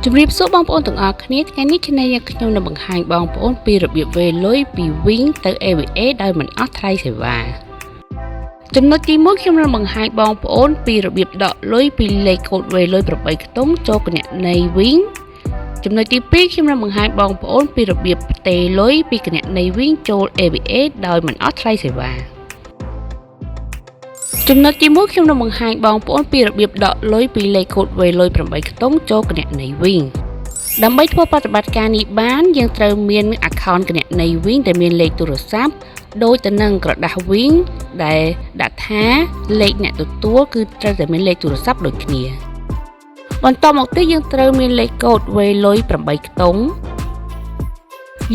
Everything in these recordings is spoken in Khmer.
ជំរាបសួរបងប្អូនទាំងអស់គ្នាថ្ងៃនេះយើងខ្ញុំនឹងបង្ហាញបងប្អូនពីរបៀបវេលុយពី Wing ទៅ AVA ដោយមិនអស់ថ្លៃសេវាចំណុចទី1ខ្ញុំនឹងបង្ហាញបងប្អូនពីរបៀបដកលុយពីលេខកូដវេលុយ8ខ្ទង់ចូលគណនី Wing ចំណុចទី2ខ្ញុំនឹងបង្ហាញបងប្អូនពីរបៀបផ្ទេរលុយពីគណនី Wing ចូល AVA ដោយមិនអស់ថ្លៃសេវាចំណុចទី1ខ្ញុំនឹងបង្ហាញបងប្អូនពីរបៀបដកលុយពីលេខកូដវេលុយ8ខ្ទង់ចូលគណនី Wing ដើម្បីធ្វើប្រតិបត្តិការនេះបានយើងត្រូវមាន account គណនី Wing ដែលមានលេខទូរស័ព្ទដូចទៅនឹងក្រដាស់ Wing ដែលដាក់ថាលេខអ្នកទទួលគឺត្រូវតែមានលេខទូរស័ព្ទដូចគ្នាបន្តមកទៀតយើងត្រូវមានលេខកូដវេលុយ8ខ្ទង់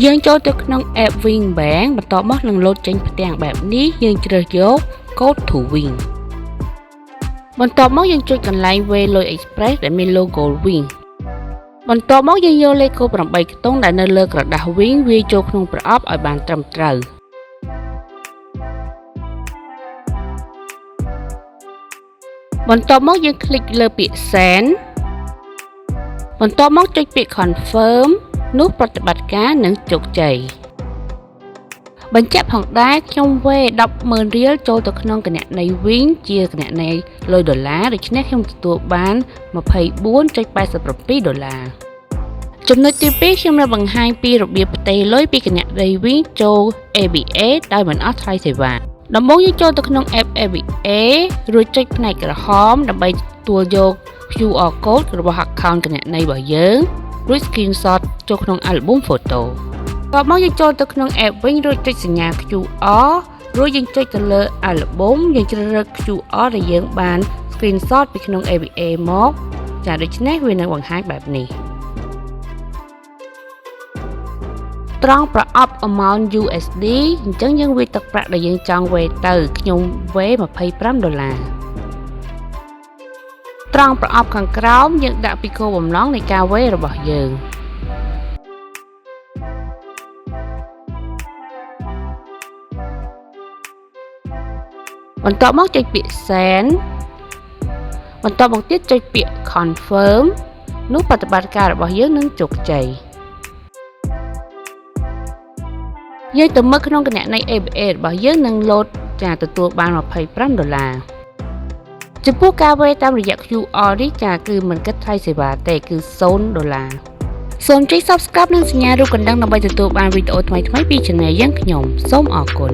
យើងចូលទៅក្នុង app Wing Bank បន្ទាប់មកនឹងលោតចេញផ្ទាំងបែបនេះយើងជ្រើសយកកូដ to Wing បន្ទាប់មកយើងចុចកន្លែងវេលុយ Express ដែលមាន logo Wing បន្ទាប់មកយើងយកលេខកូដ8ខ្ទង់ដែលនៅលើក្រដាស់ Wing វាយចូលក្នុងប្រអប់ឲ្យបានត្រឹមត្រូវបន្ទាប់មកយើងคลิกលើពាក្យ Send បន្ទាប់មកចុចពាក្យ Confirm នោះប្រតិបត្តិការនឹងជោគជ័យបញ្ជាក់ផងដែរខ្ញុំវេ100000រៀលចូលទៅក្នុងគណនី Wing ជាគណនីលុយដុល្លារដូច្នេះខ្ញុំទទួលបាន24.87ដុល្លារចំណុចទី2ខ្ញុំនឹងបង្ហាញពីរបៀបផ្ទេរលុយពីគណនី Wing ចូល AVA ដោយមិនអស់ថ្លៃសេវាដំបូងយើងចូលទៅក្នុង app AVA រួចចុចផ្នែកក្រហមដើម្បីទទួលយក QR code របស់ account គណនីរបស់យើងរួច screenshot ចូលក្នុង album photo បន្ទាប់មកយើងចូលទៅក្នុង app វិញរួចចុចសញ្ញា QR រួចយើងចុចទៅលើ album យើងជ្រើសរើស QR ដែលយើងបាន screenshot ពីក្នុង AVA មកចាដូច្នេះវានឹងបង្ហាញបែបនេះត្រង់ប្រអប់ amount USD អញ្ចឹងយើងវាយទឹកប្រាក់ដែលយើងចង់វេទៅខ្ញុំវេ$25ត្រង់ប្រអប់ខាងក្រោមយើងដាក់ពីគោលបំណងនៃការវេរបស់យើងបន្ទាប់មកចុចពាក្យ Send បន្ទាប់មកទៀតចុចពាក្យ Confirm នោះប្រតិបត្តិការរបស់យើងនឹងជោគជ័យយើងទៅមើលក្នុងគណនី AVA របស់យើងនឹងលោតចាទទួលបាន$25ចំពោះការវេតាមរយៈ QR នេះចាគឺមិនគិតថ្លៃសេវាទេគឺ$0សូមចុច Subscribe និងសញ្ញារូបកណ្ដឹងដើម្បីទទួលបានវីដេអូថ្មីៗពី Channel យើងខ្ញុំសូមអរគុណ